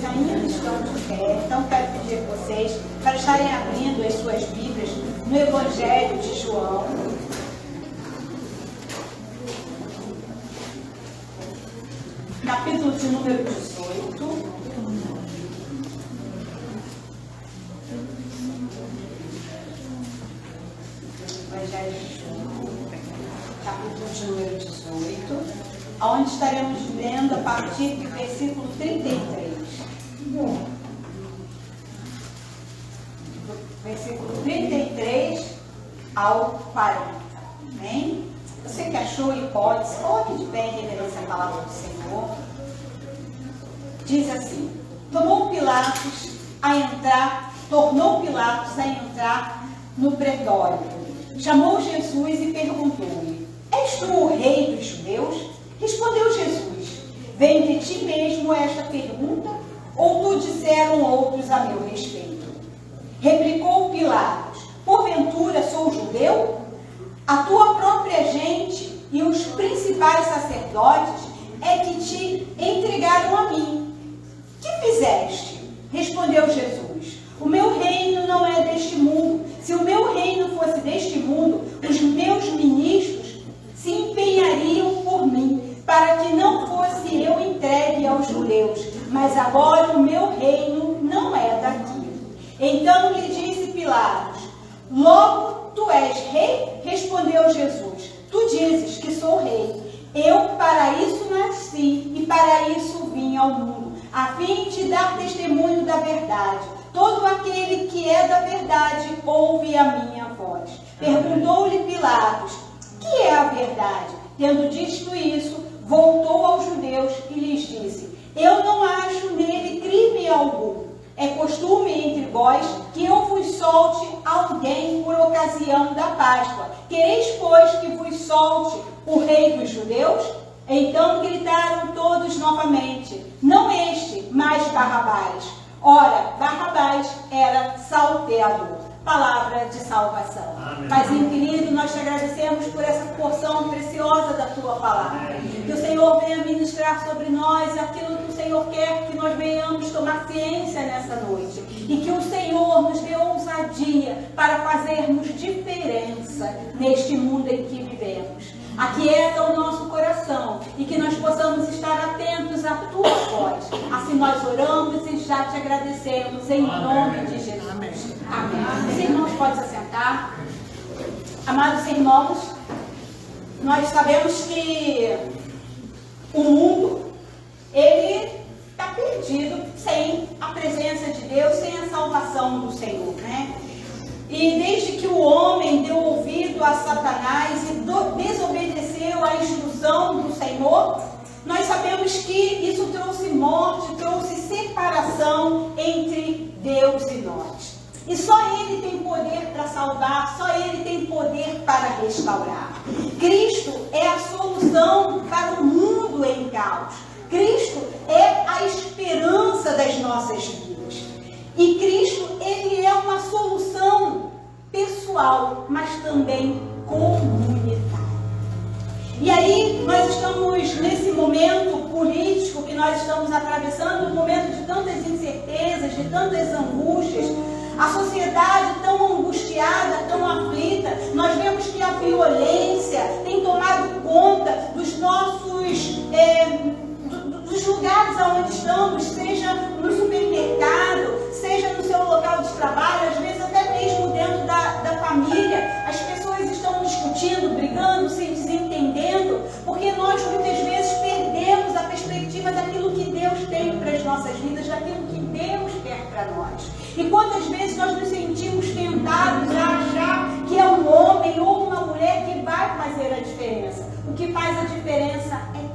ainda estão de pé, então quero pedir a vocês para estarem abrindo as suas Bíblias no Evangelho de João. Capítulo de número 18. Evangelho de João, capítulo de número 18, onde estaremos lendo a partir do versículo 33. Versículo 33 ao 40. Amém? Você que achou e pode, se coloque de pé em reverência à palavra do Senhor. Diz assim: tornou Pilatos a entrar no pretório. Chamou Jesus e perguntou-lhe: és tu o rei dos judeus? Respondeu Jesus: vem de ti mesmo esta pergunta, ou tu disseram outros a meu respeito? Replicou Pilatos: porventura sou judeu? A tua própria gente e os principais sacerdotes é que te entregaram a mim. Que fizeste? Respondeu Jesus: o meu reino não é deste mundo. Se o meu reino fosse deste mundo, os meus ministros se empenhariam por mim, para que não fosse eu entregue aos judeus. Mas agora o meu reino não é daqui. Então lhe disse Pilatos: logo tu és rei? Respondeu Jesus: tu dizes que sou rei. Eu para isso nasci e para isso vim ao mundo, a fim de dar testemunho da verdade. Todo aquele que é da verdade ouve a minha voz. Perguntou-lhe Pilatos: que é a verdade? Tendo dito isso, voltou aos judeus e lhes disse: eu não acho nele crime algum. É costume entre vós que eu vos solte alguém por ocasião da Páscoa. Quereis, pois, que vos solte o rei dos judeus? Então gritaram todos novamente: não este, mas Barrabás. Ora, Barrabás era salteador. Palavra de salvação. Amém. Paizinho querido, nós te agradecemos por essa porção preciosa da tua palavra. Que o Senhor venha ministrar sobre nós aquilo que o Senhor quer que nós venhamos tomar ciência nessa noite. E que o Senhor nos dê ousadia para fazermos diferença neste mundo em que vivemos. Aquieta o nosso coração e que nós possamos estar atentos à tua voz. Assim nós oramos e já te agradecemos em nome de Jesus. Amém. Amém. Os irmãos podem se assentar. Amados irmãos, nós sabemos que o mundo, ele está perdido sem a presença de Deus, sem a salvação do Senhor, né? E desde que o homem deu ouvido a Satanás e desobedeceu à instrução do Senhor, nós sabemos que isso trouxe morte, trouxe separação entre Deus e nós. E só Ele tem poder para salvar, só Ele tem poder para restaurar. Cristo é a solução para o mundo em caos. Cristo é a esperança das nossas vidas. E Cristo, Ele é uma solução pessoal, mas também comunitária. E aí, nós estamos nesse momento político que nós estamos atravessando, um momento de tantas incertezas, de tantas angústias, a sociedade tão angustiada, tão aflita. Nós vemos que a violência tem tomado conta dos nossos dos lugares onde estamos, seja no supermercado, seja no seu local de trabalho, às vezes até mesmo dentro da família. As pessoas estão discutindo, brigando, se desentendendo, porque nós muitas vezes perdemos a perspectiva daquilo que Deus tem para as nossas vidas, daquilo que Deus quer para nós. E quantas vezes nós nos sentimos tentados a achar que é um homem ou uma mulher que vai fazer a diferença. O que faz a diferença é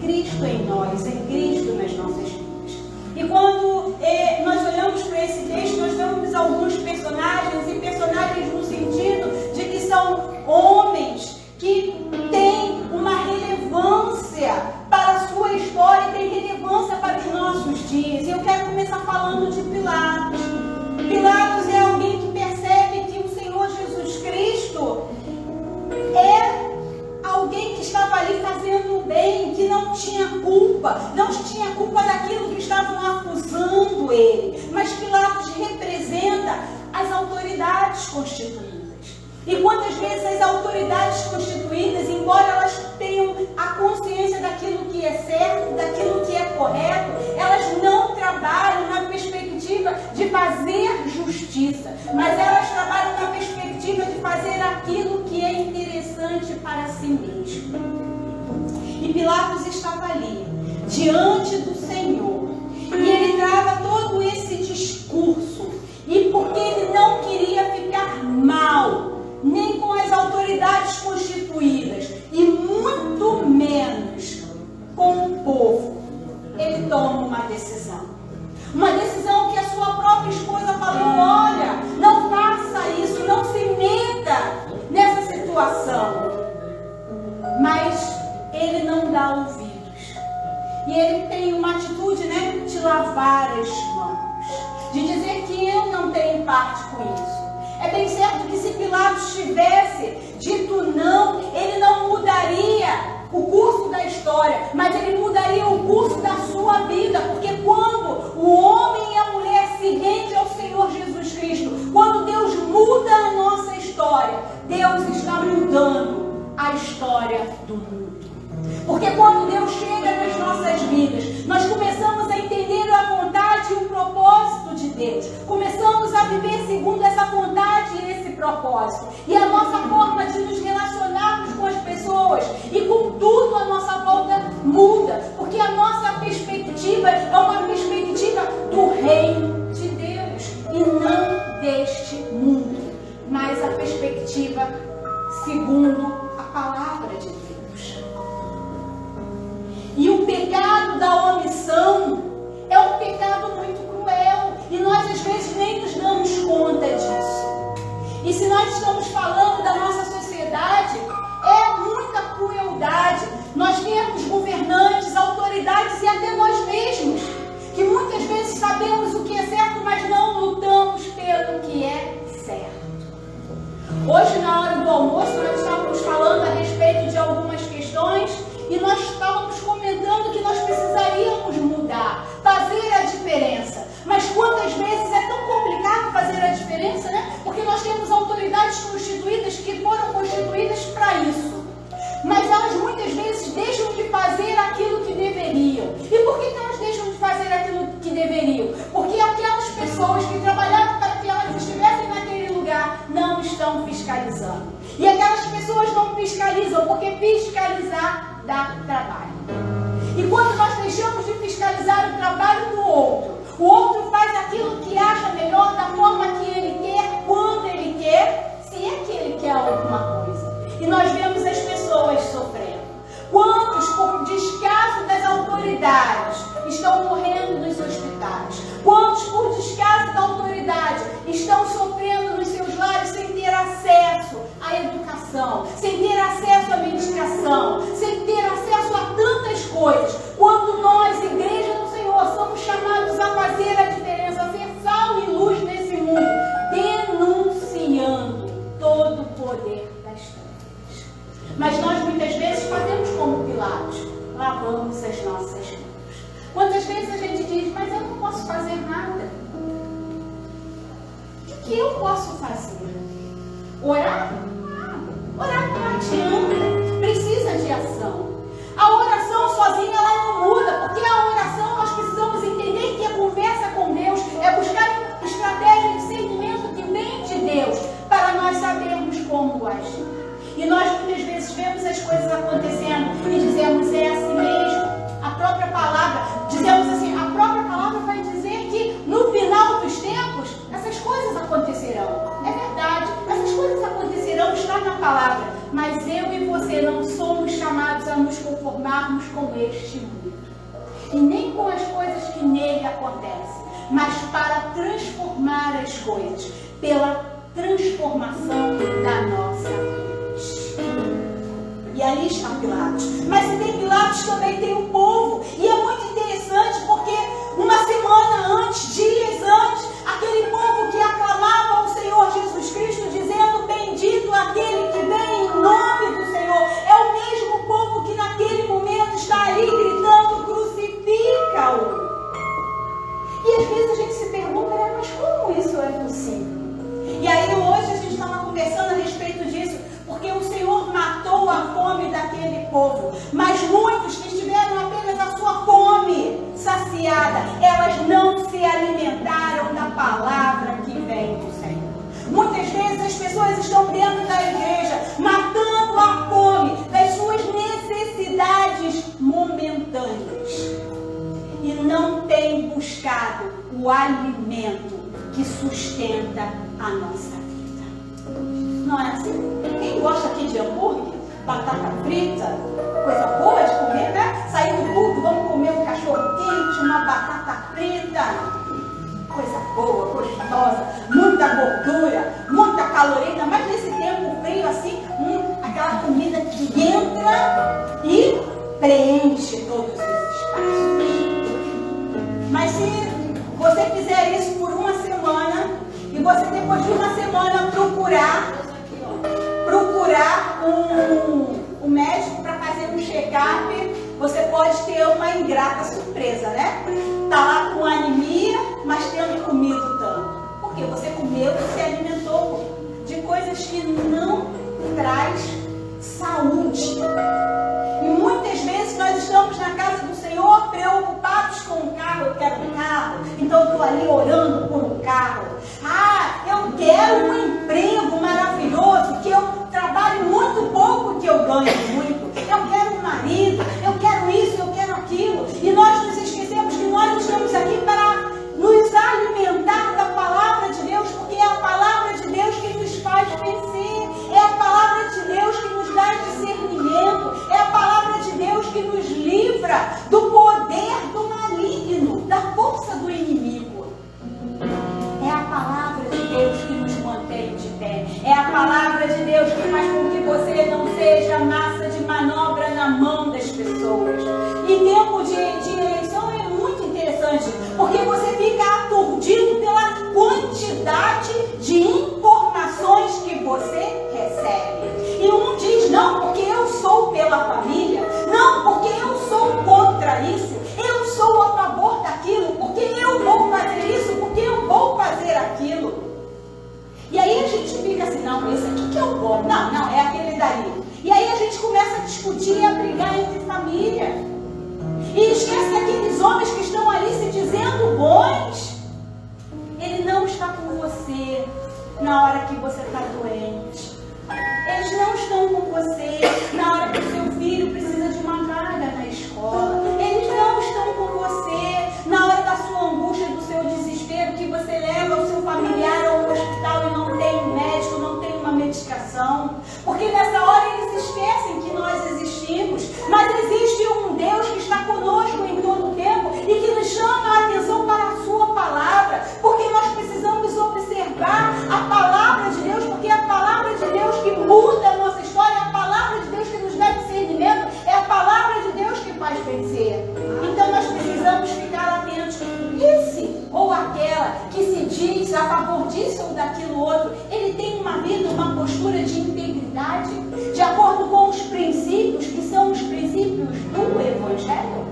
Cristo em nós, é Cristo nas nossas vidas. E quando nós olhamos para esse texto, nós vemos alguns personagens, e personagens no sentido de que são homens que têm uma relevância para a sua história, têm relevância para os nossos dias. E eu quero começar falando de Pilatos. Pilatos é alguém que percebe que o Senhor Jesus Cristo é alguém que estava ali fazendo o bem, que não tinha culpa daquilo que estavam acusando ele. Mas Pilatos representa as autoridades constituídas. E quantas vezes as autoridades constituídas, embora elas tenham a consciência daquilo que é certo, daquilo que é correto, elas não trabalham na perspectiva de fazer justiça, mas elas trabalham na perspectiva de fazer aquilo que é interessante para si mesmo. E Pilatos estava ali, diante do Senhor, e ele trava todo esse discurso, e porque ele não queria ficar mal, nem com as autoridades constituídas, e muito menos com o povo, ele toma uma decisão. Uma decisão que a sua própria esposa falou: olha, não faça isso, não se meta nessa situação. Mas ele não dá ouvidos. E ele tem uma atitude, de lavar as mãos, de dizer que eu não tenho parte com isso. É bem certo que se Pilatos tivesse dito não, ele não mudaria o curso da história, mas ele mudaria o curso da sua vida, porque quando o homem e a mulher se rendem ao Senhor Jesus Cristo, quando Deus muda a nossa história, Deus está mudando a história do mundo. Porque quando Deus chega nas nossas vidas, nós começamos a entender a vontade e o propósito de Deus. Começamos a viver segundo essa vontade e esse propósito. E a nossa forma de nos relacionarmos com as pessoas e com tudo à nossa volta muda. Porque a nossa perspectiva é uma perspectiva do reino de Deus e não deste mundo, mas a perspectiva segundo a palavra de Deus. E o pecado da omissão é um pecado muito cruel. E nós às vezes nem nos damos conta disso. E se nós estamos falando da nossa sociedade, é muita crueldade. Nós temos governantes, autoridades e até nós mesmos, que muitas vezes sabemos o que é certo, mas não lutamos pelo que é certo. Hoje, na hora do almoço, nós estávamos falando a respeito de algumas questões e nós estávamos comentando que nós precisaríamos mudar, fazer a diferença. Mas quantas vezes é tão complicado fazer a diferença, Porque nós temos autoridades constituídas que foram constituídas para isso. Mas elas muitas vezes deixam de fazer aquilo que deveriam. E por que elas deixam de fazer aquilo que deveriam? Porque aquelas pessoas que trabalharam para que elas estivessem naquele lugar não estão fiscalizando. E aquelas pessoas não fiscalizam, porque fiscalizar dá trabalho. E quando nós deixamos de fiscalizar o trabalho do outro, o outro faz aquilo que acha melhor, da forma que ele quer, quando ele quer, se é que ele quer alguma coisa. E nós vemos as pessoas sofrendo. Quantos, por descaso das autoridades, estão morrendo nos hospitais? Quantos, por descaso da autoridade, estão sofrendo nos seus lares sem ter acesso à educação, sem ter acesso à medicação, sem ter acesso a tantas coisas? Quando nós, Igreja do Senhor, somos chamados a fazer a diferença, a ser sal e luz nesse mundo, denunciando todo o poder das trevas. Mas nós muitas vezes fazemos como Pilatos, lavamos as nossas mãos. Quantas vezes a gente diz: mas eu não posso fazer nada. O que eu posso fazer? Orar? Orar não adianta, precisa de ação. A oração sozinha ela não muda, porque a oração nós precisamos entender que a conversa com Deus é buscar estratégia de discernimento que vem de Deus, para nós sabermos como agir. E nós muitas vezes vemos as coisas acontecendo e dizemos: é assim mesmo. A própria palavra, dizemos assim, a própria palavra vai dizer que no final dos tempos essas coisas acontecerão. É verdade, essas coisas acontecerão, está na palavra. Mas eu e você não somos chamados a nos conformarmos com este mundo. E nem com as coisas que nele acontecem, mas para transformar as coisas, pela transformação da nossa vida. E ali está Pilatos. Mas se tem Pilatos, também tem o povo. E é muito interessante porque uma semana antes, dias antes, aquele povo que aclamava ao Senhor Jesus Cristo, dizendo: bendito aquele que vem em nome do Senhor, é o mesmo povo que naquele momento está ali gritando: crucifica-o. E às vezes a gente porque o Senhor matou a fome daquele povo. Mas muitos que tiveram apenas a sua fome saciada, elas não se alimentaram da palavra que vem do Senhor. Muitas vezes as pessoas estão dentro da igreja, matando a fome das suas necessidades momentâneas. E não têm buscado o alimento que sustenta a nossa vida. Não é assim? Quem gosta aqui de hambúrguer, batata frita, coisa boa de comer, né? Sair do culto, vamos comer um cachorro quente, uma batata frita. Coisa boa, gostosa, muita gordura, muita caloria, mas nesse tempo frio assim, aquela comida que entra e preenche todos os espaços. Mas se você fizer isso por uma semana, e você depois de uma semana procurar um médico para fazer um check-up, você pode ter uma ingrata surpresa, né? Tá lá com anemia, mas tendo comido tanto. Porque você comeu e se alimentou de coisas que não traz saúde. E muitas vezes nós estamos na casa do Senhor preocupados com o carro. Eu quero um carro, então eu estou ali orando por um carro. Eu quero um emprego maravilhoso, que eu trabalhe muito pouco, que eu ganhe muito. Eu quero um marido, eu quero isso, eu quero aquilo. E nós nos esquecemos que nós estamos aqui para nos alimentar da palavra de Deus, porque é a palavra de Deus que nos faz vencer. É a palavra de Deus que nos dá discernimento. É a palavra de Deus que nos livra do poder do maligno, da força do inimigo. É a palavra de Deus que nos mantém de pé. É a palavra de Deus que faz com que você não seja massa de manobra na mão das pessoas. E tempo de eleição é muito interessante, porque você fica aturdido pela quantidade de informações que você recebe. E um diz, não, porque eu sou pela família, não, porque eu sou contra isso, eu sou a favor daquilo, porque eu vou fazer isso, porque eu vou fazer aquilo. E aí a gente fica assim, não, esse aqui que eu vou, não, é aquele dali. E aí a gente começa a discutir e a brigar entre família. E esquece que aqueles homens que estão ali se dizendo bons, ele não está com você na hora que você está doente. Eles não estão com você na hora que o seu filho precisa de uma vaga na escola. Eles não estão com você na hora da sua angústia, do seu desespero, que você leva o seu familiar ao hospital e não tem um médico, não tem uma medicação. Porque nessa hora eles esquecem que nós existimos. Mas existe um Deus que está conosco em todo o tempo e que nos chama a atenção para a sua palavra. Porque nós precisamos observar a palavra de Deus, porque é a palavra de Deus que muda a nossa história, é a palavra de Deus que nos dá discernimento, é a palavra de Deus que faz vencer. Então nós precisamos ficar atentos. Esse ou aquela que se diz a favor disso ou daquilo outro, ele tem uma vida, uma postura de integridade, de acordo com os princípios, que são os princípios do Evangelho?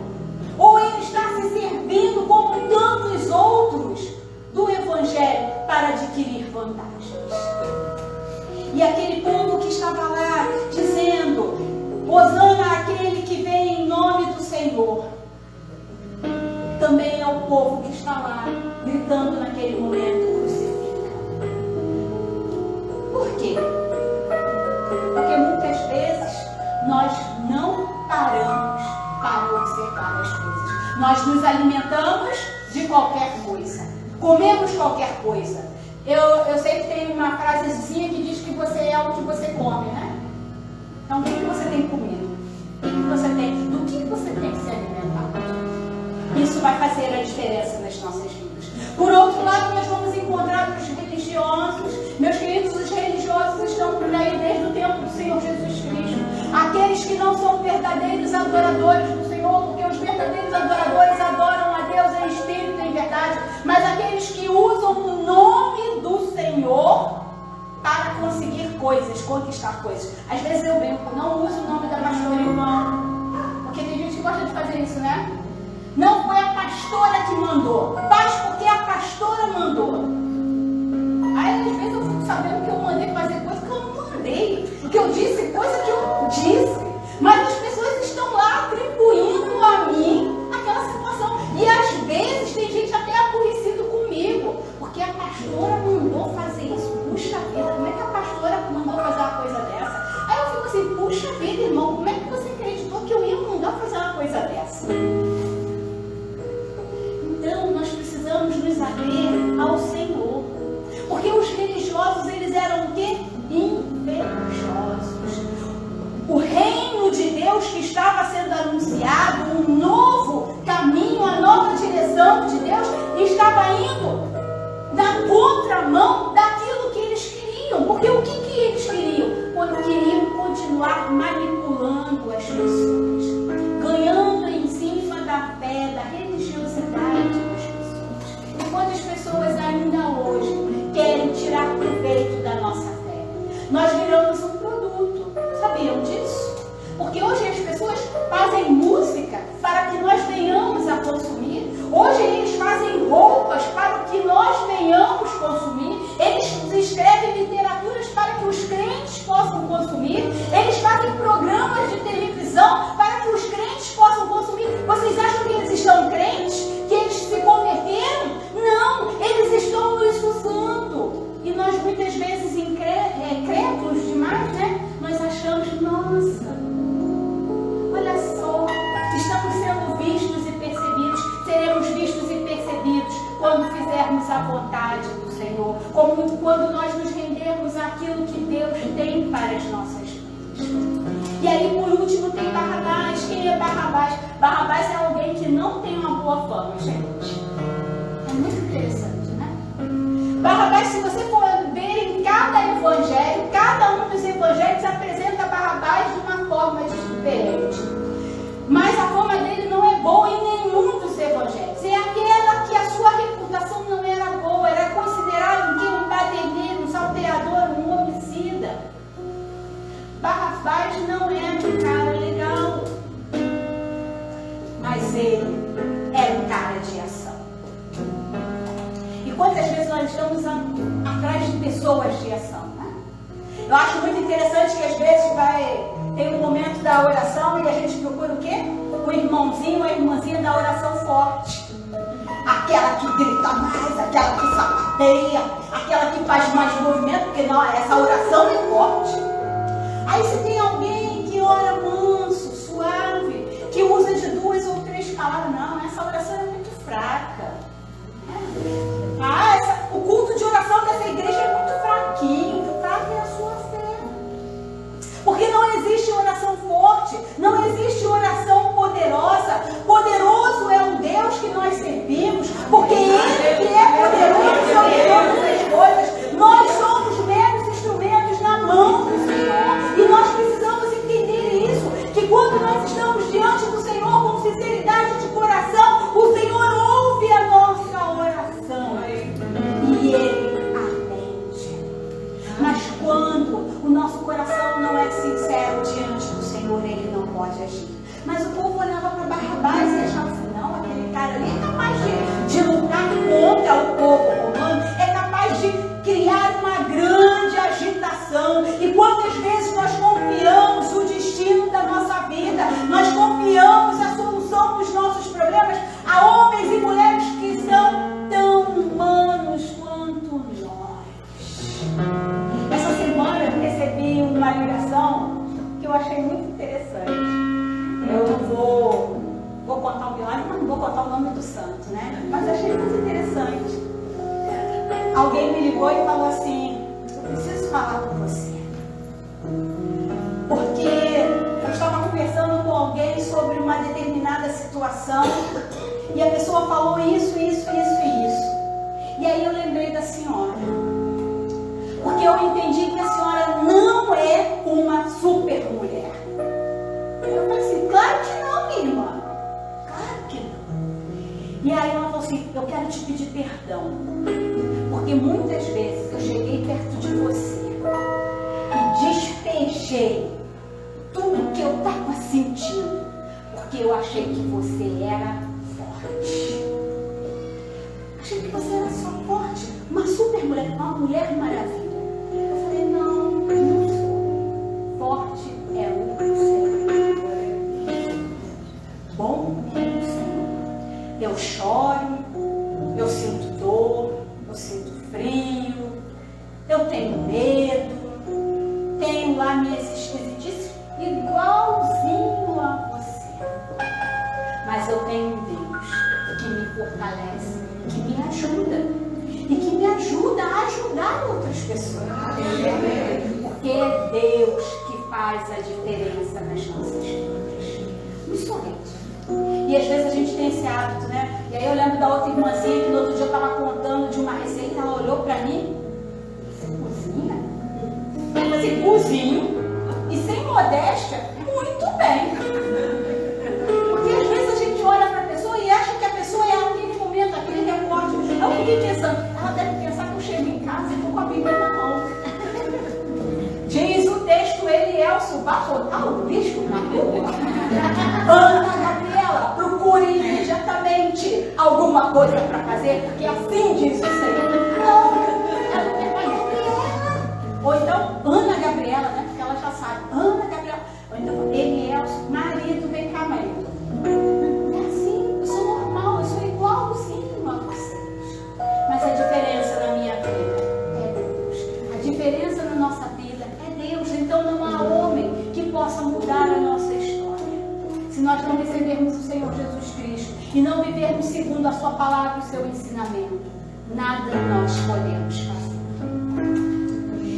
Ou ele está se servindo como tantos outros do Evangelho para adquirir vantagens? E aquele povo que estava lá dizendo, hosana aquele que vem em nome do Senhor, também é o povo que está lá gritando naquele momento, crucifica. Por quê? Porque muitas vezes nós não paramos para observar as coisas. Nós nos alimentamos de qualquer coisa, comemos qualquer coisa. Eu sei que tem uma frasezinha que diz que você é o que você come, né? Então, o que você tem comido? Do que você tem que se alimentar? Isso vai fazer a diferença nas nossas vidas. Por outro lado, nós vamos encontrar os religiosos. Meus queridos, os religiosos estão por aí desde o tempo do Senhor Jesus Cristo. Aqueles que não são verdadeiros adoradores do Senhor, porque os verdadeiros adoradores adoram a Deus em espírito e em verdade. Mas aqueles que usam o nome do Senhor para conseguir coisas, conquistar coisas. Às vezes eu brinco, não uso o nome da pastora em vão. Porque tem gente que gosta de fazer isso, né? Não foi a pastora que mandou. Faz porque a pastora mandou. Aí às vezes eu fico sabendo que eu mandei fazer coisa que eu não mandei. Porque eu disse disse, coisa que eu não disse. Mas as pessoas estão lá atribuindo a mim aquela situação. E às vezes tem gente até aborrecido comigo, porque a pastora mandou fazer isso. Puxa vida, como é que a pastora mandou fazer uma coisa dessa? Aí eu fico assim, puxa vida, irmão, como é que você acreditou que eu ia mandar fazer uma coisa dessa? Então nós precisamos nos ater ao Senhor. Porque os religiosos, eles eram o quê? Invejosos. O reino de Deus que estava sendo anunciado, um novo caminho, a nova direção de Deus, estava indo na contramão daquilo que eles queriam. Porque o que eles queriam? Queriam continuar manipulando as pessoas, ganhando em cima da fé, da religiosidade das pessoas. E quantas pessoas ainda hoje querem tirar proveito da nossa fé? Nós viramos um produto. Sabiam disso? Porque hoje as pessoas fazem música para que nós venhamos a consumir. Hoje eles fazem roupas para que nós venhamos consumir. Eles escrevem literaturas para que os crentes possam consumir. Eles fazem programas de televisão para que os crentes possam consumir. Vocês acham que eles estão crentes? Que eles se converteram? Não, eles estão nos usando. E nós muitas vezes, incrédulos demais, né? Nós achamos, nossa, olha só, estamos sendo vistos e percebidos, seremos vistos e percebidos quando fizermos a vontade do Senhor, como quando nós nos rendermos àquilo que Deus tem para as nossas vidas. E aí, por último, tem Barrabás. Quem é Barrabás? Barrabás é alguém que não tem uma boa fama, gente. É muito interessante, né? Barrabás, se você for ver em cada evangelho, cada um dos evangelhos apresenta Barrabás de uma forma diferente. Mas a forma dele não é boa em nenhum dos evangelhos. É aquela que a sua reputação não era boa, era considerado um baderneiro, um salteador, um homicida. Barrabás não era um cara legal, mas ele era um cara de ação. E quantas vezes nós estamos atrás de pessoas de ação, né? Eu acho muito interessante que às vezes tem um momento da oração e a gente procura o quê? O irmãozinho ou a irmãzinha da oração forte. Aquela que grita mais, aquela que sapateia, aquela que faz mais movimento, porque não, essa oração é forte. Aí se tem alguém que ora manso, suave, que usa de 2 ou 3 palavras, não, essa oração é muito fraca. O culto de oração dessa igreja é muito fraquinho, fraca é a sua fé. Porque não existe oração forte, não existe oração poderosa. Poderoso é o Deus que nós servimos, porque Ele que é poderoso sobre todas as coisas. Nós somos meros instrumentos na mão do Senhor e nós precisamos entender isso, que quando nós estamos diante do Senhor com sinceridade de coração, o Senhor ouve a nossa oração e Ele atende. Mas quando o nosso coração não é sincero diante do Senhor, Ele não pode agir. Mas o povo olhava para Barrabás e achava assim, não, aquele cara ali é capaz de lutar contra o povo romano, é capaz de criar uma grande agitação. E quantas vezes nós confiamos o destino da nossa vida, nós confiamos a solução dos nossos problemas a homens e mulheres que são tão humanos quanto nós. Essa semana eu recebi uma ligação que eu achei muito interessante. Eu não vou contar o milagre, mas não vou contar o nome do santo, né? Mas achei muito interessante. Alguém me ligou e falou assim, eu preciso falar com você. Porque eu estava conversando com alguém sobre uma determinada situação e a pessoa falou isso. E aí eu lembrei da senhora. Porque eu entendi que a senhora não é uma super mulher. Eu falei assim, claro que não, minha irmã. Claro que não. E aí ela falou assim, eu quero te pedir perdão. Porque muitas vezes eu cheguei perto de você e despejei tudo que eu estava sentindo. Porque eu achei que você era forte. Achei que você era só forte. Uma super mulher, uma mulher maravilha. Eu falei, não sou. choro, eu sinto dor, eu sinto frio, eu tenho medo, tenho lá minhas esquisitices igualzinho a você. Mas eu tenho um Deus que me fortalece, que me ajuda e que me ajuda a ajudar outras pessoas. Porque é Deus que faz a diferença nas nossas vidas. Não sou eu. E às vezes a gente tem esse hábito, né? E aí eu lembro da outra irmãzinha que no outro dia eu estava contando de uma receita, ela olhou para mim: você cozinha? Eu falei assim: cozinho, e sem modéstia, muito bem. Porque às vezes a gente olha para a pessoa e acha que a pessoa é aquele momento, aquele recorte. Eu fiquei pensando, ela deve pensar que eu chego em casa e estou com a Bíblia na mão. Diz o texto, Elielso, vai botar o lixo na rua? Ana Gabriela, procure imediatamente alguma coisa para fazer, porque assim diz o Senhor. Não, ou então, Ana Gabriela, né? Porque ela já sabe. Ana Gabriela. Ou então, Elielso, marido, vem cá, marido. É assim, eu sou normal, eu sou igualzinho a vocês. Mas a diferença na minha vida é Deus. A diferença na nossa vida é Deus. Então não há homem que possa mudar a nossa história. Se nós não recebermos o Senhor Jesus Cristo e não vivermos segundo a sua palavra e o seu ensinamento, nada nós podemos fazer.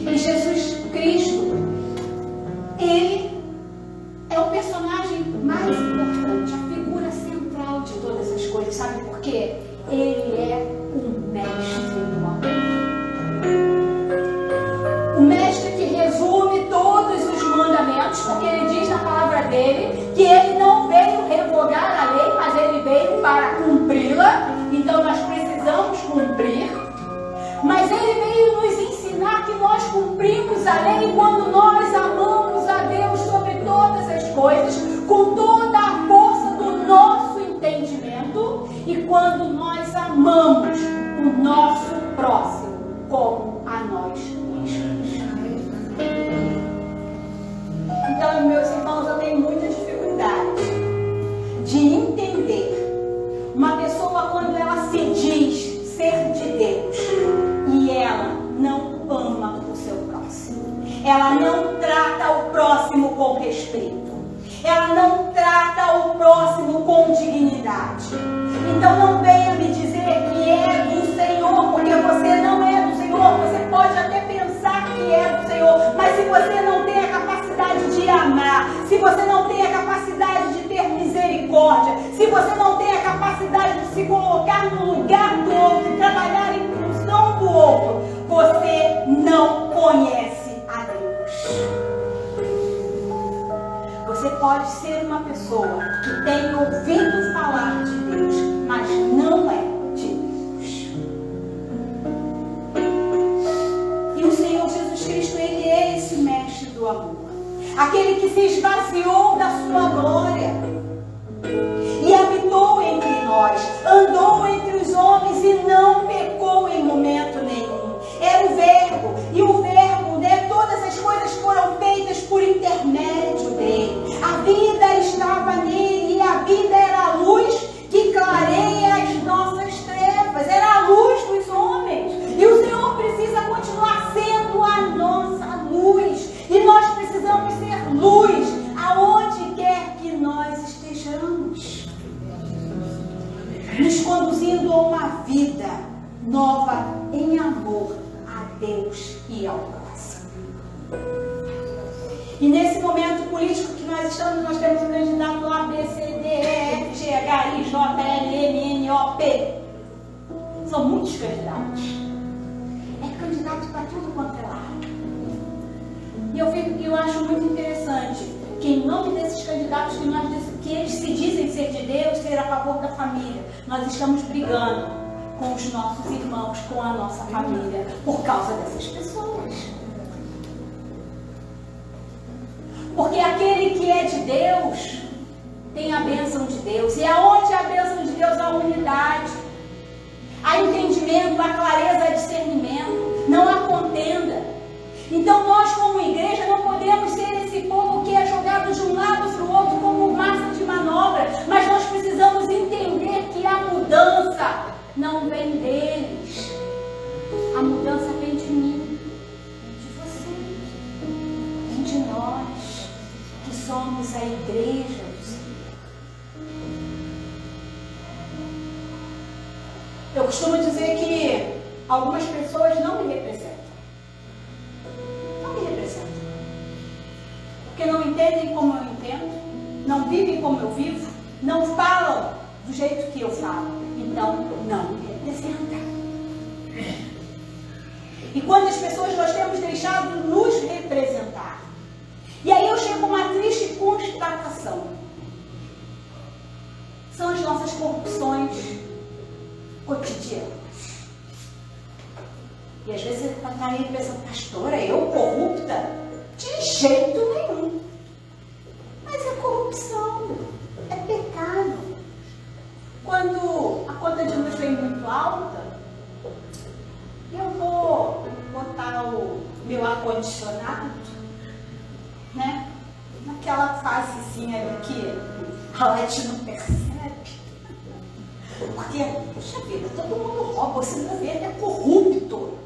E Jesus Cristo, Ele é o personagem mais importante, a figura central de todas as coisas. Sabe por quê? Ele é o mestre do amor. O mestre que resume todos os mandamentos, porque ele diz na palavra dele que ele não veio revogar a lei, mas ele veio para cumpri-la. Então nós precisamos cumprir. Mas ele veio nos ensinar que nós cumprimos a lei quando nós amamos a Deus sobre todas as coisas, com toda a força do nosso entendimento, e quando nós amamos o nosso próximo como a nós mesmos. Então, meus irmãos, eu tenho muita dificuldade de entender uma pessoa quando ela se diz ser de Deus e ela não ama o seu próximo. Ela não trata o próximo com respeito. Ela não trata o próximo com dignidade. Então não venha me dizer que é do Senhor, porque você não é do Senhor. Você pode até pensar que é do Senhor, mas se você não tem a capacidade de amar, se você não tem a capacidade de ter misericórdia, se você não tem a capacidade de se colocar no lugar do outro e trabalhar em função do outro, você não conhece a Deus. Você pode ser uma pessoa que tem ouvido falar de Deus, mas não é de Deus. E o Senhor Jesus Cristo, Ele é esse mestre do amor. Aquele que se esvaziou da sua glória e habitou entre nós, andou entre os homens e não pecou em momento nenhum. Era o Verbo, e o Verbo, né, todas as coisas foram feitas por intermédio dele. A vida estava nele e a vida era a luz que clareia as nossas trevas, era a luz dos homens. E o Senhor precisa continuar sendo a nossa luz. E nós precisamos ser luz aonde quer que nós estejamos, nos conduzindo a uma vida nova em amor a Deus e ao próximo. E nesse momento político que nós estamos, nós temos um candidato lá, B, C, D, E, F, G, H, I, J, L, M, N, O, P. São muitos candidatos. É candidato para tudo quanto é lado. E eu acho muito interessante que em nome desses candidatos que eles se dizem ser de Deus, ser a favor da família, nós estamos brigando com os nossos irmãos, com a nossa família, por causa dessas pessoas. Porque aquele que é de Deus tem a bênção de Deus. E aonde é a bênção de Deus? A unidade, há entendimento, há clareza, há discernimento, não há contenda. Então nós como igreja não podemos ser esse povo que é jogado de um lado para o outro como massa de manobra, mas nós precisamos entender que há mudança não vem deles. A mudança vem de mim, vem de vocês, vem de nós, que somos a igreja do Senhor. Eu costumo dizer que algumas pessoas não me representam. Não me representam. Porque não entendem como eu entendo, não vivem como eu vivo, não falam do jeito que eu falo. Então, não me representam. E quantas pessoas nós temos deixado nos representar? E aí eu chego a uma triste constatação. São as nossas corrupções cotidianas. E às vezes você está aí pensando, pastora, eu corrupta? De jeito nenhum. Mas é corrupção, é pecado. Quando a conta de luz vem muito alta, eu vou botar o meu ar-condicionado, né? Naquela fasezinha ali que a Leti não percebe. Porque, puxa vida, todo mundo rouba, você não vê, é corrupto.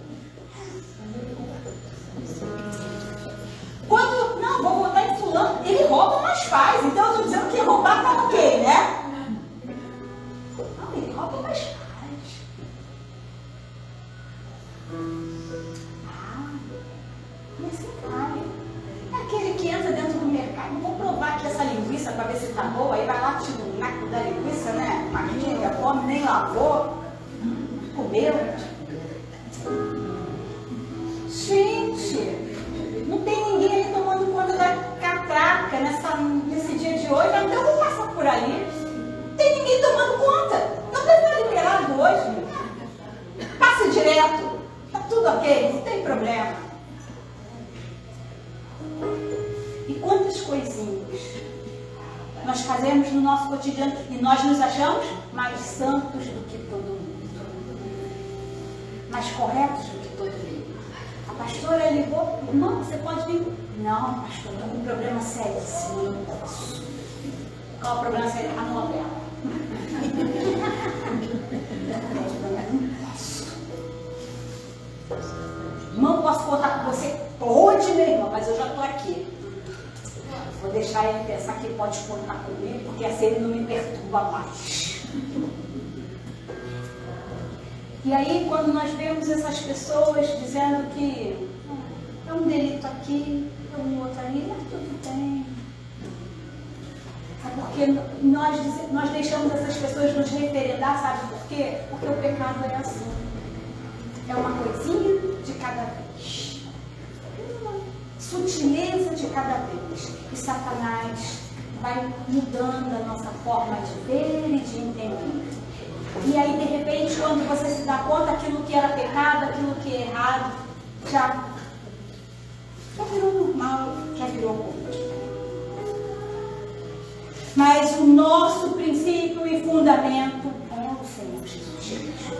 Quando, não, vou botar em fulano, ele rouba, mas faz. Então eu estou dizendo que roubar tá ok, né? Não, ele rouba, mas faz. Mas você vai. É aquele que entra dentro do mercado. Vou provar aqui essa linguiça para ver se tá boa. Aí vai lá, tira o naco da linguiça, né? Maquinha, come, nem lavou. Comeu. Gente, não tem ninguém aí tomando conta da catraca nesse dia de hoje. Então eu vou passar por ali. Não tem ninguém tomando conta. Não deve estar liberado hoje. Passa direto. Tá tudo ok, não tem problema. E quantas coisinhas nós fazemos no nosso cotidiano e nós nos achamos mais santos do que todo mundo, mais corretos do que todo mundo. A pastora ligou, irmão, você pode vir? Não, pastor, estou com um problema seríssimo, eu não posso. Qual é o problema sério? A novela. Não posso contar com você? Pode, meu irmão, mas eu já estou aqui. Vou deixar ele pensar que ele pode contar comigo, porque assim ele não me perturba mais. E aí, quando nós vemos essas pessoas dizendo que é um delito aqui, é um outro ali, mas tudo bem. É porque nós deixamos essas pessoas nos referendar, sabe por quê? Porque o pecado é assim. É uma coisinha de cada vez. Sutileza de cada vez. E Satanás vai mudando a nossa forma de ver e de entender. E aí, de repente, quando você se dá conta, aquilo que era pecado, aquilo que é errado, já virou normal, já virou comum. Mas o nosso princípio e fundamento é o Senhor Jesus Cristo.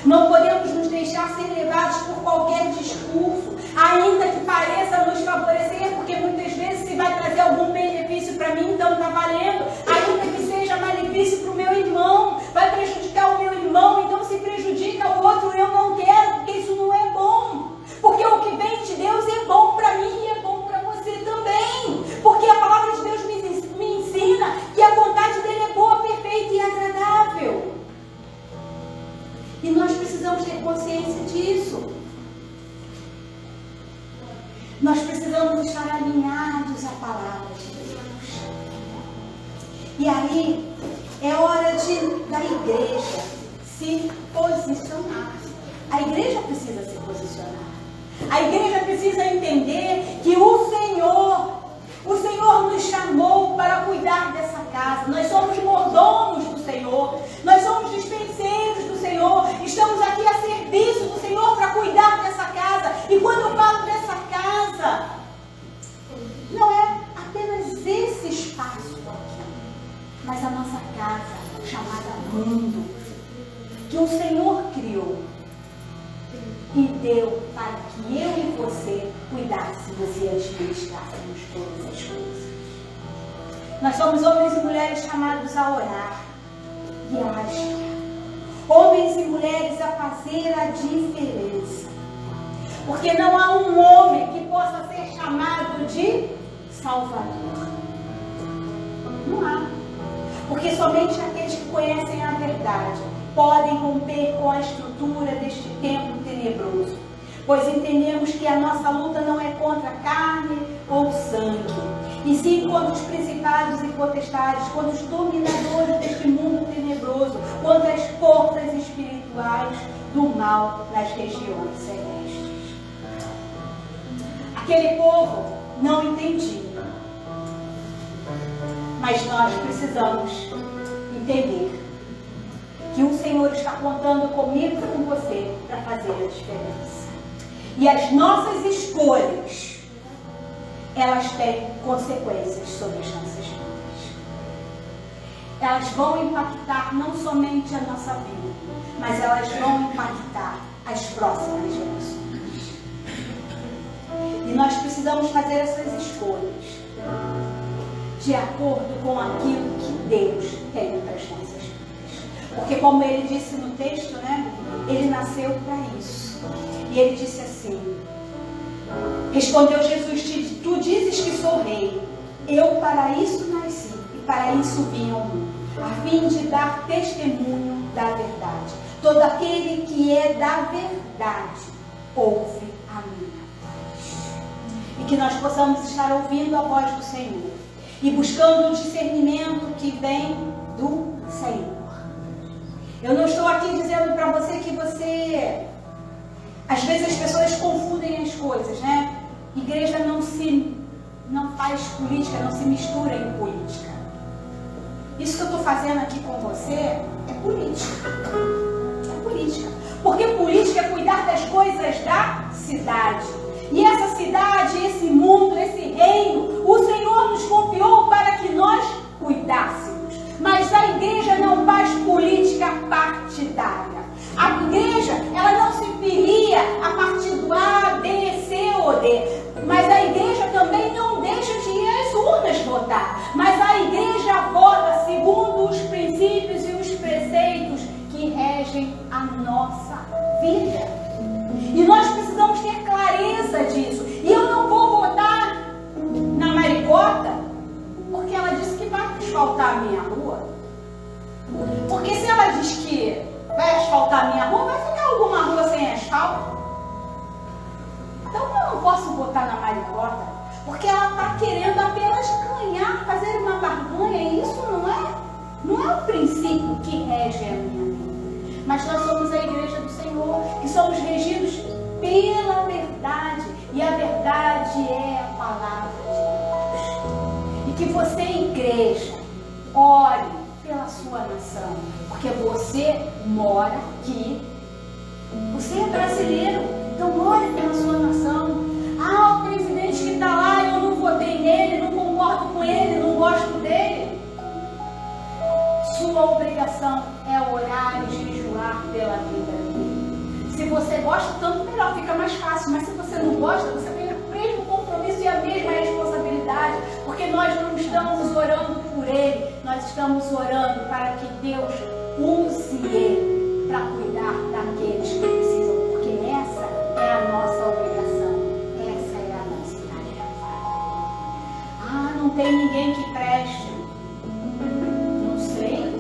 Não podemos nos deixar ser levados por qualquer discurso, ainda que pareça nos favorecer, porque muitas vezes se vai trazer algum benefício para mim, então está valendo, ainda que seja malefício para o meu irmão, vai prejudicar o meu irmão, então se prejudica o outro, eu não quero, porque isso não é bom. Porque o que vem de Deus é bom para mim e é bom para você também. Porque a palavra de Deus me ensina que a vontade dele é boa, perfeita e agradável. E nós precisamos ter consciência disso. Nós precisamos estar alinhados à palavra de Deus. E aí, é hora da igreja se posicionar. A igreja precisa se posicionar. A igreja precisa entender que o Senhor nos chamou para cuidar dessa casa. Nós somos mordomos do Senhor. Nós somos dispenseiros do Senhor. Estamos aqui a serviço do Senhor para cuidar dessa casa. E quando eu falo dessa casa, não é apenas esse espaço aqui, mas a nossa casa chamada mundo, que o Senhor criou e deu para que eu e você cuidássemos e administrássemos todas as coisas. Nós somos homens e mulheres chamados a orar e a agir. Homens e mulheres mulheres a fazer a diferença. Porque não há um homem que possa ser chamado de Salvador. Não há. Porque somente aqueles que conhecem a verdade podem romper com a estrutura deste tempo tenebroso. Pois entendemos que a nossa luta não é contra carne ou sangue, e sim contra os principados e potestades, contra os dominadores deste mundo tenebroso, contra as forças espirituais do mal nas regiões celestes. Aquele povo não entendia, mas nós precisamos entender que o Senhor está contando comigo e com você para fazer a diferença. E as nossas escolhas, elas têm consequências sobre as nossas vidas. Elas vão impactar não somente a nossa vida, mas elas vão impactar as próximas gerações. E nós precisamos fazer essas escolhas de acordo com aquilo que Deus tem para as nossas vidas. Porque como ele disse no texto, né? Ele nasceu para isso. E ele disse assim: respondeu Jesus, tu dizes que sou rei. Eu para isso nasci e para isso vim ao mundo, a fim de dar testemunho da verdade. Todo aquele que é da verdade ouve a minha voz. E que nós possamos estar ouvindo a voz do Senhor e buscando o discernimento que vem do Senhor. Eu não estou aqui dizendo para você que você... Às vezes as pessoas confundem as coisas, né? Igreja não faz política, não se mistura em política. Isso que eu estou fazendo aqui com você é política. É política. Porque política é cuidar das coisas da cidade. E essa cidade, esse mundo, esse reino, o Senhor nos confiou para que nós cuidássemos. Mas a igreja não faz política partidária. A igreja, ela não se filia a partir do A, B, C ou D. Mas a igreja também não deixa de ir às urnas votar. Mas a igreja vota segundo os princípios e os preceitos que regem a nossa vida. E nós precisamos ter clareza disso. E eu não vou votar na Maricota porque ela disse que vai asfaltar a minha rua. Porque se ela diz que vai asfaltar a minha rua, vai ficar alguma rua sem asfalto. Então eu não posso votar na Maricota, porque ela está querendo apenas ganhar, fazer uma barganha, e isso não é o princípio que rege a minha vida. Mas nós somos a igreja do Senhor, que somos regidos pela verdade, e a verdade é a palavra de Deus. E que você, igreja, ore pela sua nação, porque você mora aqui, você é brasileiro, então ore pela sua nação. Ah, o presidente que está lá, eu não votei nele, não concordo com ele, não gosto dele. Sua obrigação é orar e jejuar pela vida dele. Se você gosta, tanto melhor, fica mais fácil, mas se você não gosta, você tem o mesmo compromisso e a mesma responsabilidade, porque nós não estamos orando por ele, nós estamos orando para que Deus use ele para cuidar daqueles que precisam, porque essa é a nossa obrigação, essa é a nossa tarefa. Ah, não tem ninguém que preste. Não sei.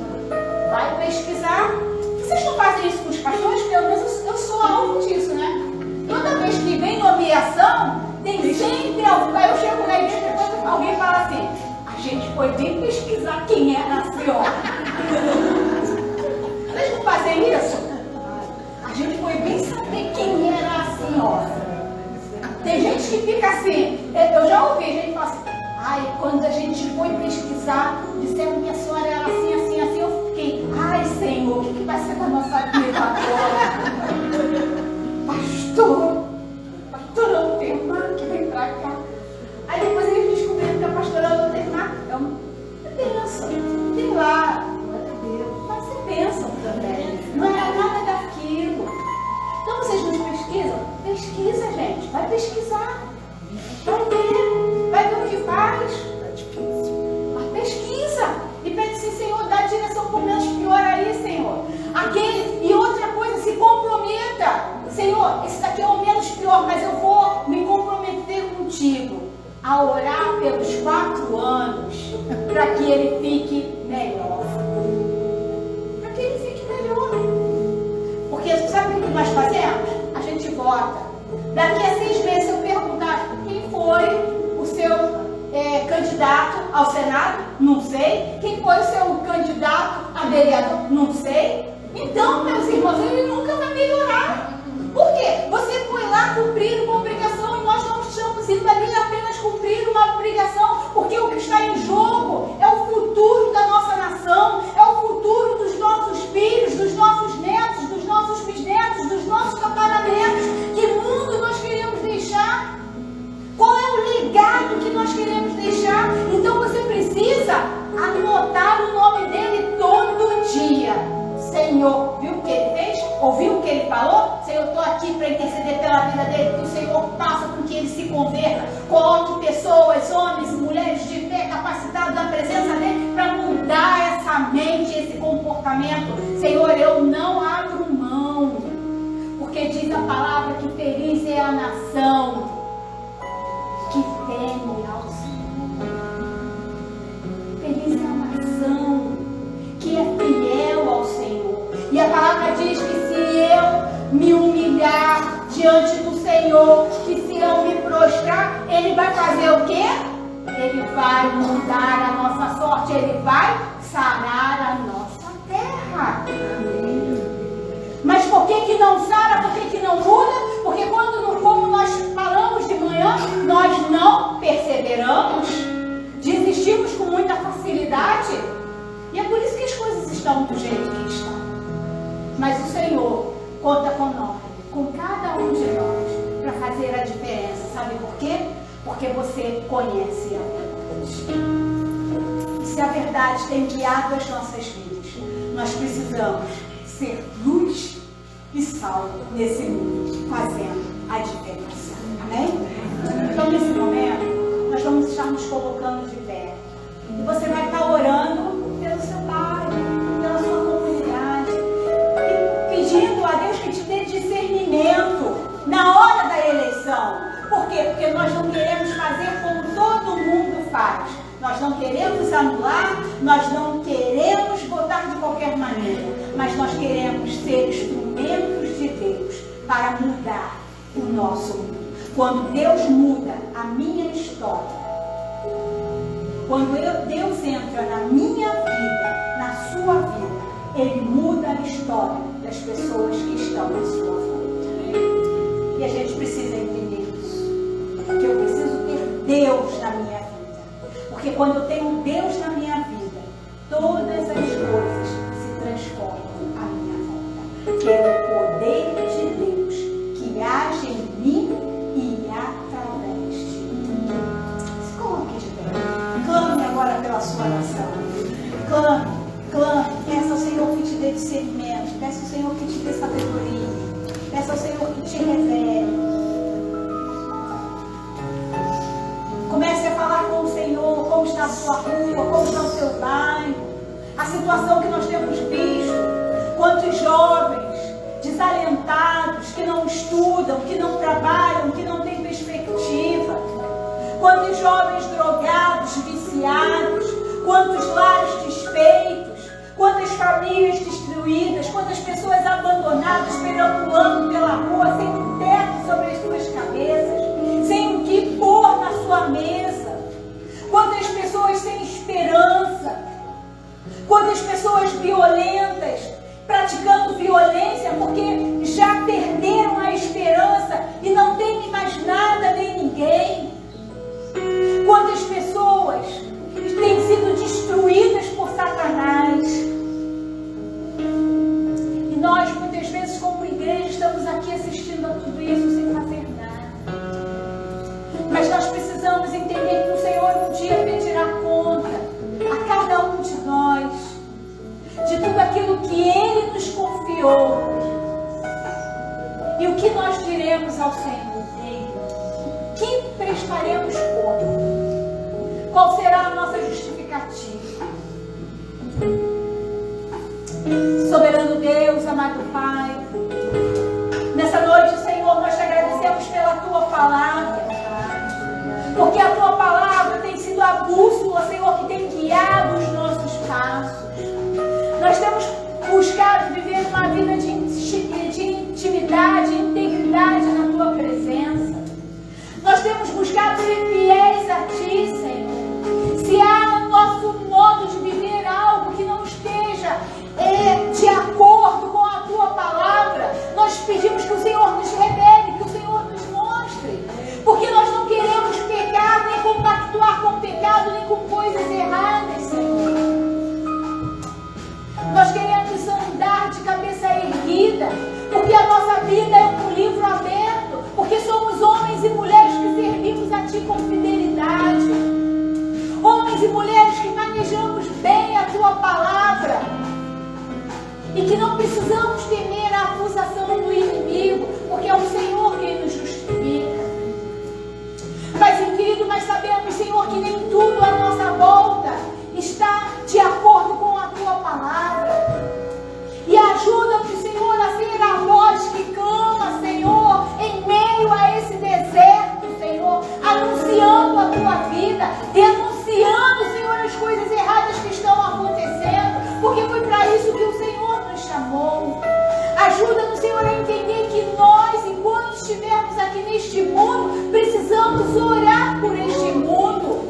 Vai pesquisar. Vocês não fazem isso com os pastores? Pelo menos eu sou alvo disso, né? Toda vez que vem nomeação, tem sempre algo. Aí eu chego na igreja e depois alguém fala assim: a gente foi bem pesquisar quem era a senhora. Vocês não fazem isso? A gente foi bem saber quem era a senhora. Tem gente que fica assim, eu já ouvi gente falar assim: ai, quando a gente foi pesquisar, disseram que a senhora era assim, assim, assim, eu fiquei: ai, Senhor, o que vai ser da nossa vida agora? Pastor Altermar, que vem pra cá. Aí depois eles descobriram que a pastora Altermar é uma bênção. Tem lá, mas é bênção também. Não é nada daquilo. Então vocês nos pesquisam? Pesquisa, gente. Vai pesquisar. Vai ver. Vai ver o que faz. Mas pesquisa. E pede assim: Senhor, dá direção para o menos pior aí, Senhor. E outra coisa, para que ele fique melhor. Para que ele fique melhor. Porque sabe o que nós fazemos? A gente vota. Daqui a 6 meses eu perguntar quem foi o seu candidato ao Senado, não sei. Quem foi o seu candidato a vereador, não sei. Então, meus irmãos, ele nunca vai melhorar. Por quê? Você foi lá cumprir uma obrigação e nós não estamos indo ali apenas cumprir uma obrigação, porque o que está em jogo é o futuro da nossa nação, é o futuro dos nossos filhos, dos nossos netos, dos nossos bisnetos, dos nossos tataranetos. Que mundo nós queremos deixar? Qual é o legado que nós queremos deixar? Então você precisa anotar o nome dele todo dia. Senhor, viu o que ele fez? Ouviu o que ele falou? Senhor, eu estou aqui para interceder pela vida dele, que o Senhor faça com que ele se converta. Coloque pessoas, homens e mulheres de fé capacitados na presença dele para mudar essa mente, esse comportamento. Senhor, eu não abro mão, porque diz a palavra que feliz é a nação que teme ao Senhor. Feliz é a nação que é fiel ao Senhor. E a palavra diz que se eu me humilhar diante do Senhor, que se eu me prostrar, Ele vai fazer o quê? Ele vai mudar a nossa sorte, Ele vai sarar a nossa terra. Mas por que não sara? Por que não muda? Porque como nós falamos de manhã, nós não perseveramos, desistimos com muita facilidade. E é por isso que as coisas estão do jeito que estão. Mas o Senhor conta com nós, com cada um de nós, para fazer a diferença. Sabe por quê? Porque você conhece a verdade. Se a verdade tem guiado as nossas vidas, nós precisamos ser luz e sal nesse mundo, fazendo a diferença. Amém? Então, nesse momento, nós vamos estar nos colocando de pé. E você vai estar orando pelo seu bairro, pela sua comunidade, e pedindo a Deus que te dê discernimento na hora da eleição. Por quê? Porque nós não queremos fazer como todo mundo faz. Nós não queremos anular, nós não queremos votar de qualquer maneira, mas nós queremos ser instrumentos de Deus para mudar o nosso mundo. Quando Deus muda a minha história, quando Deus entra na minha vida, na sua vida, Ele muda a história das pessoas que estão à sua volta. E a gente precisa entender isso. Porque eu preciso ter Deus na minha vida. Porque quando eu tenho Deus na minha vida, todas as coisas se transformam à minha volta. Que é o poder de Deus que age em mim e através de mim. Se coloque de pé. Clame agora pela sua nação. Clame. Peça ao Senhor que te dê discernimento. Peça ao Senhor que te dê sabedoria. Peça ao Senhor que te revele. Comece a falar com o Senhor como está a sua rua, como está o seu bairro, a situação que nós temos visto. Quantos jovens desalentados, que não estudam, que não trabalham, que não têm perspectiva. Quantos jovens drogados, viciados, quantos lares desfeitos, quantas famílias destruídas, quantas pessoas abandonadas, perambulando pela rua, sem um teto sobre as suas cabeças, sem o que pôr na sua mesa. Quantas pessoas sem esperança, quantas pessoas violentas, praticando violência porque já perderam a esperança e não temem mais nada nem ninguém. Quantas pessoas têm sido destruídas por Satanás. E nós muitas vezes como igreja estamos aqui assistindo a tudo isso sem fazer nada. Mas nós precisamos entender que o Senhor um dia pedirá conta a cada um de nós de tudo aquilo que Ele nos confiou. E o que nós diremos ao Senhor? Que prestaremos conta? Qual será a nossa justificativa? Soberano Deus, amado Pai, nessa noite, Senhor, nós te agradecemos pela Tua palavra, porque a Tua palavra tem sido a bússola, Senhor, que tem guiado pedimos que o Senhor nos revele, que o Senhor nos mostre. Porque nós não queremos pecar, nem compactuar com o pecado, nem com coisas erradas, Senhor. Nós queremos andar de cabeça erguida, porque a nossa vida é um livro aberto, porque somos homens e mulheres que servimos a Ti com fidelidade. Homens e mulheres que manejamos bem a Tua palavra e que não precisamos temer a acusação do inimigo, porque é o Senhor quem nos justifica. Mas, querido, nós sabemos, Senhor, que nem tudo à nossa volta está de acordo com a Tua palavra. E ajuda-nos, Senhor, a ser a voz que clama, Senhor, em meio a esse deserto, Senhor, anunciando a Tua vida, denunciando, Senhor, as coisas erradas que estão acontecendo, porque foi para isso que o Senhor nos chamou. Ajuda-nos, Senhor, a entender que nós, enquanto estivermos aqui neste mundo, precisamos orar por este mundo.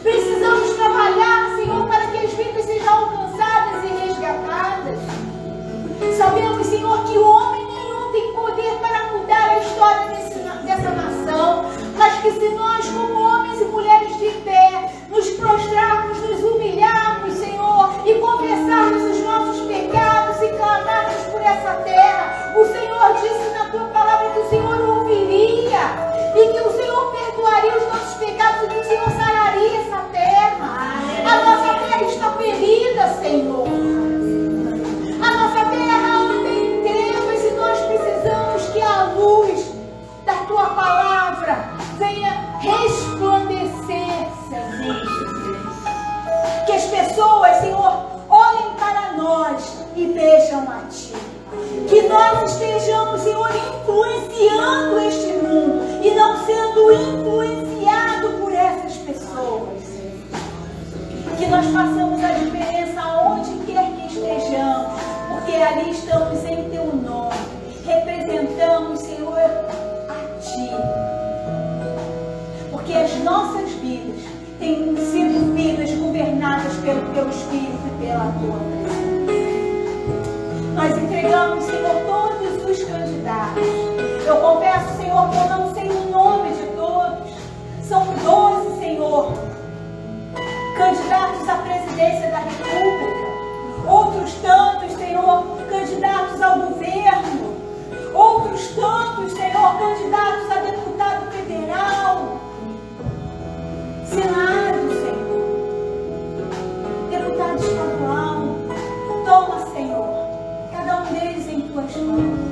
Precisamos trabalhar, Senhor, para que as vidas sejam alcançadas e resgatadas. Sabemos, Senhor, que homem nenhum tem poder para mudar a história dessa nação, mas que se nós, como homens e mulheres de fé, nos prostrarmos, nos humilharmos, Senhor, e confessarmos os nossos pecados e clamarmos por essa terra, o Senhor disse na Tua palavra que o Senhor ouviria e que o Senhor perdoaria os nossos pecados e que o Senhor sararia essa terra. A nossa terra está ferida, Senhor. A nossa terra anda em trevas e nós precisamos que a luz da Tua palavra venha resplandecer, Senhor. Que as pessoas, Senhor, olhem para nós e vejam a Ti. Que nós estejamos, Senhor, influenciando este mundo e não sendo influenciado por essas pessoas. Que nós façamos a diferença onde quer que estejamos, porque ali estamos em Teu nome, representamos, Senhor, a Ti. Porque as nossas vidas têm sido vidas governadas pelo Teu Espírito e pela Tua presença. Nós entregamos, Senhor, todos os candidatos. Eu confesso, Senhor, que eu não sei o nome de todos. São 12, Senhor, candidatos à presidência da República. Outros tantos, Senhor, candidatos ao governo. Outros tantos, Senhor, candidatos a deputado federal. Senado, Senhor. Deputado estadual. Toma, Senhor, cada um deles em Tuas mãos.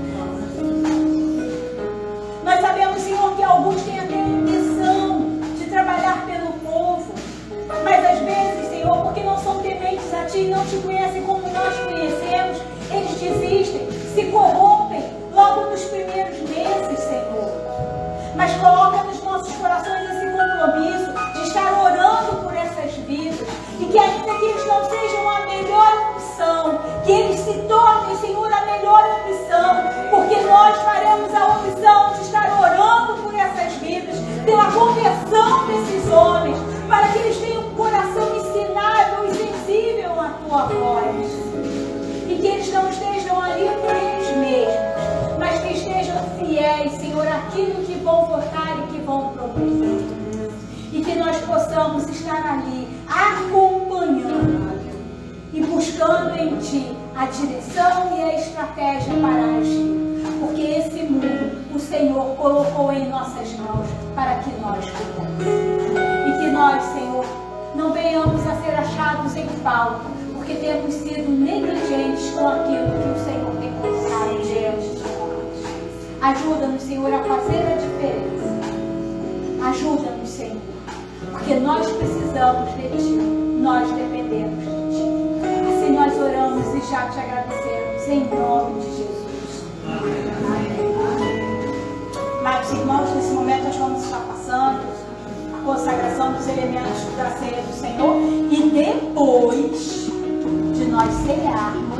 Nós sabemos, Senhor, que alguns têm até a intenção de trabalhar pelo povo, mas às vezes, Senhor, porque não são tementes a Ti e não Te conhecem como nós conhecemos, eles desistem, se corrompem logo nos primeiros meses, Senhor. Mas coloca nos nossos corações esse compromisso de estar orando por essas vidas e que ainda que eles não sejam a melhor opção, que eles se tornem, Senhor, a melhor opção, porque nós faremos a opção de estar orando por essas vidas, pela conversão desses homens, para que eles tenham um coração ensinável e sensível à Tua voz. E que eles não estejam ali por eles mesmos, mas que estejam fiéis, Senhor, àquilo que vão votar e que vão promover. E que nós possamos estar ali acompanhando e buscando em Ti a direção e a estratégia para agir. Porque esse mundo o Senhor colocou em nossas mãos para que nós cuidemos. E que nós, Senhor, não venhamos a ser achados em falta, porque temos sido negligentes com aquilo que o Senhor tem colocado diante de nós. Ajuda-nos, Senhor, a fazer a diferença. Ajuda-nos, Senhor, porque nós precisamos de Ti, nós dependemos de Ti. Assim nós oramos e já Te agradecemos, em nome de Jesus. Amém. Amados irmãos, nesse momento nós vamos estar passando a consagração dos elementos da ceia do Senhor e depois de nós cearmos,